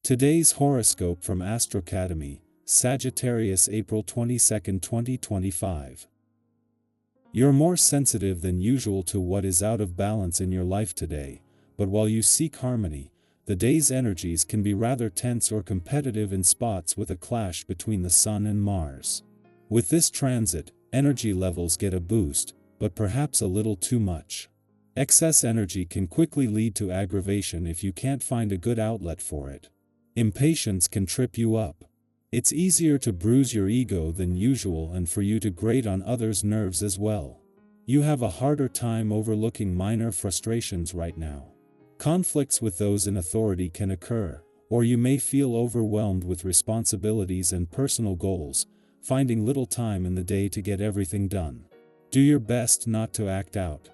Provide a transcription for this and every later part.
Today's horoscope from Astrocademy, Sagittarius, April 22, 2025. You're more sensitive than usual to what is out of balance in your life today, but while you seek harmony, the day's energies can be rather tense or competitive in spots with a clash between the Sun and Mars. With this transit, energy levels get a boost, but perhaps a little too much. Excess energy can quickly lead to aggravation if you can't find a good outlet for it. Impatience can trip you up. It's easier to bruise your ego than usual and for you to grate on others' nerves as well. You have a harder time overlooking minor frustrations right now. Conflicts with those in authority can occur, or you may feel overwhelmed with responsibilities and personal goals, finding little time in the day to get everything done. Do your best not to act out.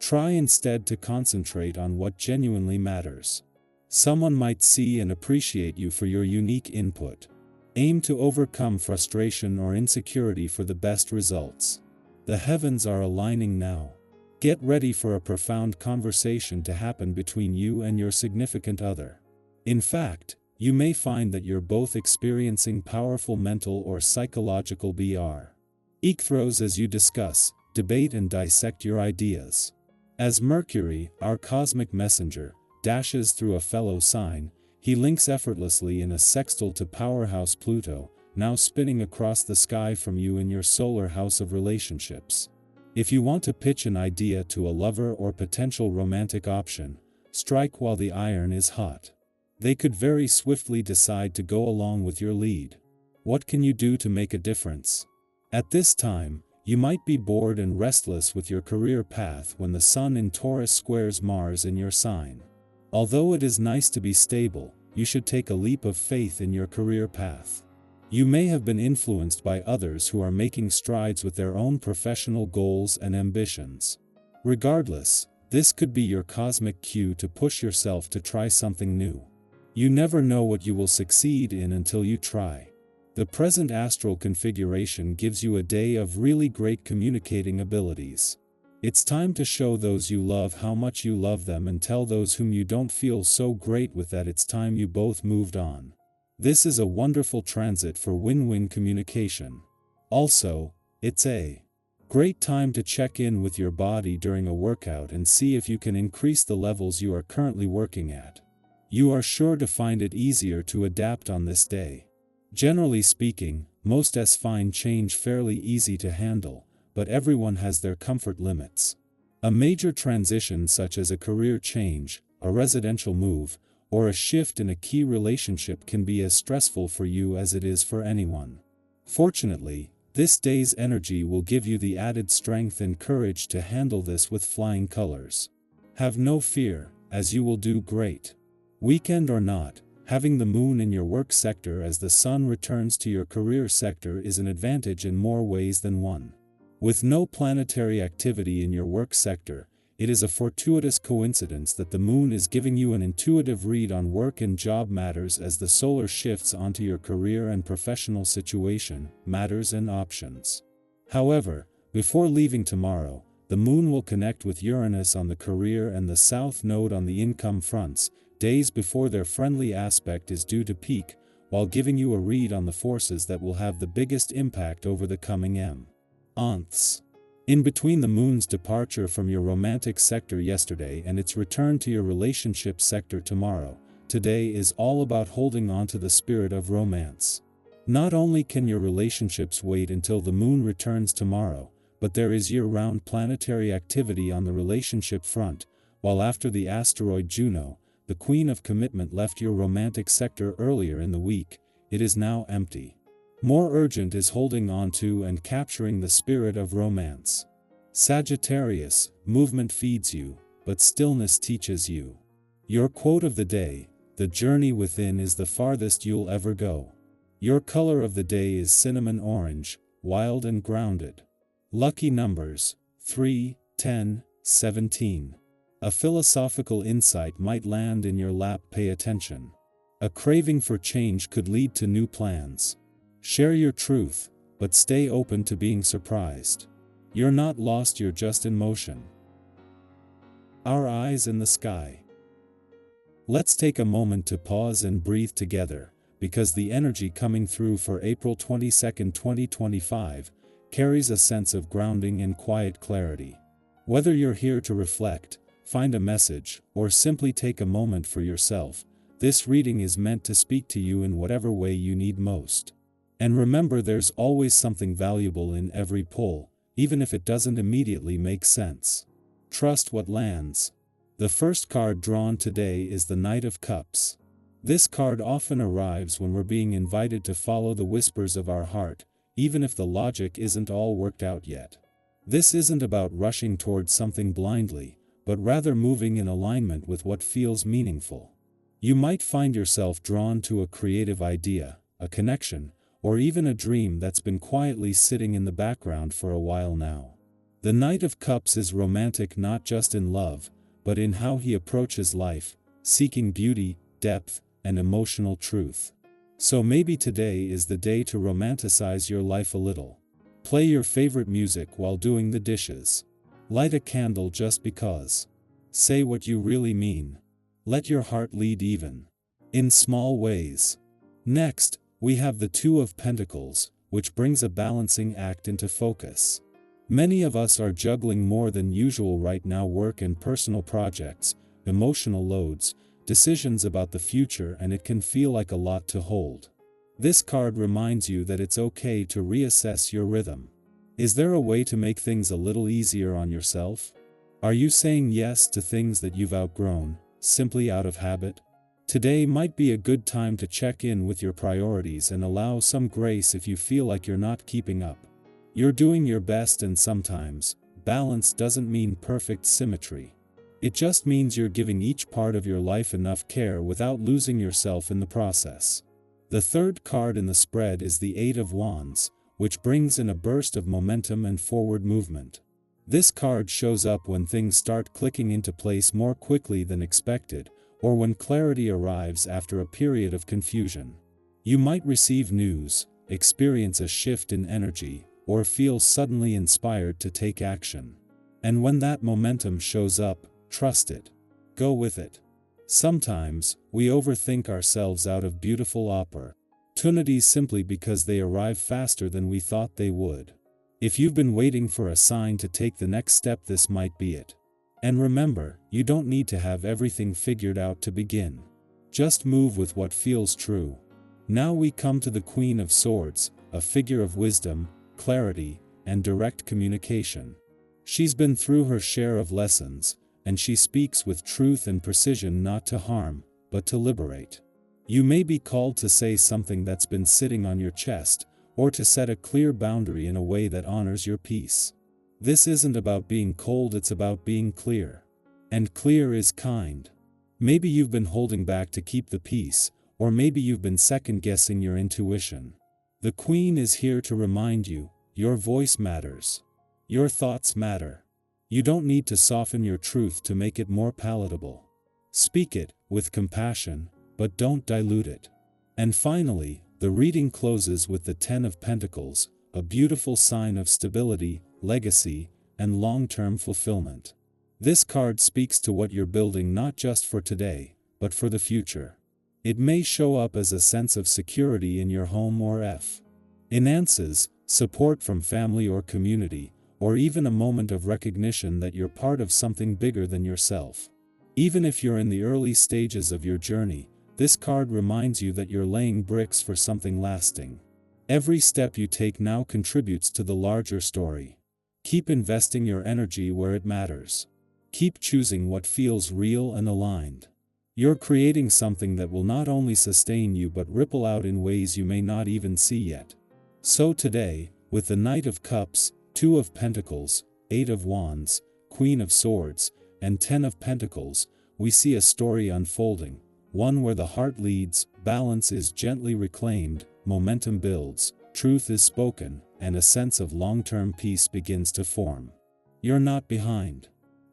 Try instead to concentrate on what genuinely matters. Someone might see and appreciate you for your unique input. Aim to overcome frustration or insecurity for the best results. The heavens are aligning now. Get ready for a profound conversation to happen between you and your significant other. In fact, you may find that you're both experiencing powerful mental or psychological breakthroughs as you discuss, debate and dissect your ideas. As Mercury, our cosmic messenger, dashes through a fellow sign, he links effortlessly in a sextile to powerhouse Pluto, now spinning across the sky from you in your solar house of relationships. If you want to pitch an idea to a lover or potential romantic option, strike while the iron is hot. They could very swiftly decide to go along with your lead. What can you do to make a difference? At this time, you might be bored and restless with your career path when the Sun in Taurus squares Mars in your sign. Although it is nice to be stable, you should take a leap of faith in your career path. You may have been influenced by others who are making strides with their own professional goals and ambitions. Regardless, this could be your cosmic cue to push yourself to try something new. You never know what you will succeed in until you try. The present astral configuration gives you a day of really great communicating abilities. It's time to show those you love how much you love them and tell those whom you don't feel so great with that it's time you both moved on. This is a wonderful transit for win-win communication. Also, it's a great time to check in with your body during a workout and see if you can increase the levels you are currently working at. You are sure to find it easier to adapt on this day. Generally speaking, most find change fairly easy to handle, but everyone has their comfort limits. A major transition such as a career change, a residential move, or a shift in a key relationship can be as stressful for you as it is for anyone. Fortunately, this day's energy will give you the added strength and courage to handle this with flying colors. Have no fear, as you will do great. Weekend or not, having the moon in your work sector as the sun returns to your career sector is an advantage in more ways than one. With no planetary activity in your work sector, it is a fortuitous coincidence that the moon is giving you an intuitive read on work and job matters as the solar shifts onto your career and professional situation, matters and options. However, before leaving tomorrow, the moon will connect with Uranus on the career and the south node on the income fronts, days before their friendly aspect is due to peak, while giving you a read on the forces that will have the biggest impact over the coming months. In between the moon's departure from your romantic sector yesterday and its return to your relationship sector tomorrow, today is all about holding on to the spirit of romance. Not only can your relationships wait until the moon returns tomorrow, but there is year-round planetary activity on the relationship front, while after the asteroid Juno, the queen of commitment left your romantic sector earlier in the week, it is now empty. More urgent is holding on to and capturing the spirit of romance. Sagittarius, movement feeds you, but stillness teaches you. Your quote of the day, the journey within is the farthest you'll ever go. Your color of the day is cinnamon orange, wild and grounded. Lucky numbers, 3, 10, 17. A philosophical insight might land in your lap, pay attention. A craving for change could lead to new plans. Share your truth, but stay open to being surprised. You're not lost, you're just in motion. Our eyes in the sky. Let's take a moment to pause and breathe together, because the energy coming through for April 22, 2025, carries a sense of grounding and quiet clarity. Whether you're here to reflect, find a message, or simply take a moment for yourself, this reading is meant to speak to you in whatever way you need most. And remember, there's always something valuable in every pull, even if it doesn't immediately make sense. Trust what lands. The first card drawn today is the Knight of Cups. This card often arrives when we're being invited to follow the whispers of our heart, even if the logic isn't all worked out yet. This isn't about rushing towards something blindly, but rather moving in alignment with what feels meaningful. You might find yourself drawn to a creative idea, a connection, or even a dream that's been quietly sitting in the background for a while now. The Knight of Cups is romantic not just in love, but in how he approaches life, seeking beauty, depth, and emotional truth. So maybe today is the day to romanticize your life a little. Play your favorite music while doing the dishes. Light a candle just because. Say what you really mean. Let your heart lead even in small ways. Next, we have the Two of Pentacles, which brings a balancing act into focus. Many of us are juggling more than usual right now: work and personal projects, emotional loads, decisions about the future, and it can feel like a lot to hold. This card reminds you that it's okay to reassess your rhythm. Is there a way to make things a little easier on yourself? Are you saying yes to things that you've outgrown, simply out of habit? Today might be a good time to check in with your priorities and allow some grace if you feel like you're not keeping up. You're doing your best, and sometimes, balance doesn't mean perfect symmetry. It just means you're giving each part of your life enough care without losing yourself in the process. The third card in the spread is the Eight of Wands, which brings in a burst of momentum and forward movement. This card shows up when things start clicking into place more quickly than expected, or when clarity arrives after a period of confusion. You might receive news, experience a shift in energy, or feel suddenly inspired to take action. And when that momentum shows up, trust it. Go with it. Sometimes, we overthink ourselves out of beautiful opportunities simply because they arrive faster than we thought they would. If you've been waiting for a sign to take the next step, this might be it. And remember, you don't need to have everything figured out to begin. Just move with what feels true. Now we come to the Queen of Swords, a figure of wisdom, clarity, and direct communication. She's been through her share of lessons, and she speaks with truth and precision, not to harm, but to liberate. You may be called to say something that's been sitting on your chest, or to set a clear boundary in a way that honors your peace. This isn't about being cold, it's about being clear. And clear is kind. Maybe you've been holding back to keep the peace, or maybe you've been second-guessing your intuition. The Queen is here to remind you, your voice matters. Your thoughts matter. You don't need to soften your truth to make it more palatable. Speak it with compassion, but don't dilute it. And finally, the reading closes with the Ten of Pentacles, a beautiful sign of stability, legacy, and long-term fulfillment. This card speaks to what you're building, not just for today, but for the future. It may show up as a sense of security in your home or finances, support from family or community, or even a moment of recognition that you're part of something bigger than yourself. Even if you're in the early stages of your journey, this card reminds you that you're laying bricks for something lasting. Every step you take now contributes to the larger story. Keep investing your energy where it matters. Keep choosing what feels real and aligned. You're creating something that will not only sustain you but ripple out in ways you may not even see yet. So today, with the Knight of Cups, Two of Pentacles, Eight of Wands, Queen of Swords, and Ten of Pentacles, we see a story unfolding, one where the heart leads, balance is gently reclaimed, momentum builds, truth is spoken, and a sense of long-term peace begins to form. You're not behind.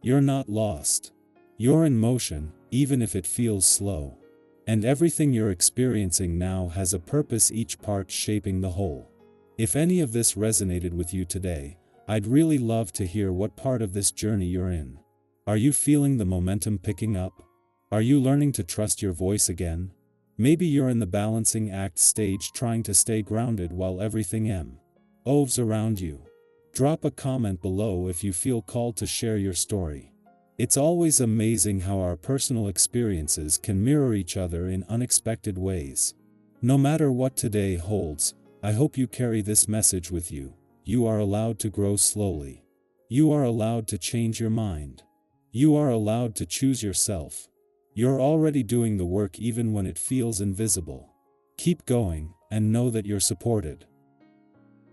You're not lost. You're in motion, even if it feels slow. And everything you're experiencing now has a purpose, each part shaping the whole. If any of this resonated with you today, I'd really love to hear what part of this journey you're in. Are you feeling the momentum picking up? Are you learning to trust your voice again? Maybe you're in the balancing act stage trying to stay grounded while everything moves around you. Drop a comment below if you feel called to share your story. It's always amazing how our personal experiences can mirror each other in unexpected ways. No matter what today holds, I hope you carry this message with you. You are allowed to grow slowly. You are allowed to change your mind. You are allowed to choose yourself. You're already doing the work even when it feels invisible. Keep going, and know that you're supported.